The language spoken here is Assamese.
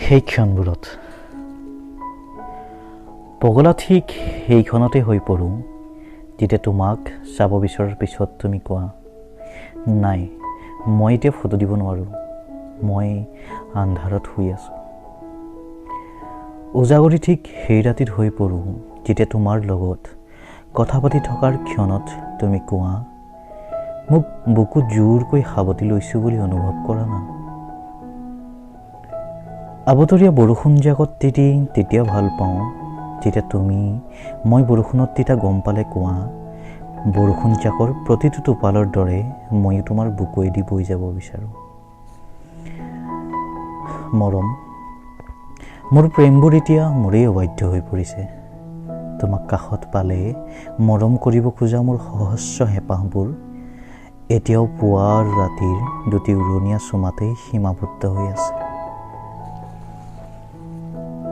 সেই ক্ষণবোৰত পগলা ঠিক সেইখনতে হৈ পৰোঁ যেতিয়া তোমাক চাব বিচৰাৰ পিছত তুমি কোৱা, নাই মই এতিয়া ফটো দিব নোৱাৰোঁ, মই আন্ধাৰত শুই আছোঁ। উজাগৰি ঠিক সেই ৰাতিত হৈ পৰোঁ যেতিয়া তোমাৰ লগত কথা পাতি থকাৰ ক্ষণত তুমি কোৱা, মোক বুকুত জোৰকৈ সাৱটি লৈছোঁ বুলি অনুভৱ কৰা না। আবতৰীয়া বৰষুণ জাকত তিতি তেতিয়া ভাল পাওঁ যেতিয়া তুমি মই বৰষুণত তিতা গম পালে কোৱা, বৰষুণ জাকৰ প্ৰতিটো টোপালৰ দৰে ময়ো তোমাৰ বুকুৱেদি বৈ যাব বিচাৰোঁ। মৰম, মোৰ প্ৰেমবোৰ এতিয়া মোৰেই অবাধ্য হৈ পৰিছে। তোমাক কাষত পালে মৰম কৰিব খোজা মোৰ সহস্ৰ হেঁপাহবোৰ এতিয়াও পুৱাৰ ৰাতিৰ দুটি উৰণীয়া চুমাতেই সীমাবদ্ধ হৈ আছে।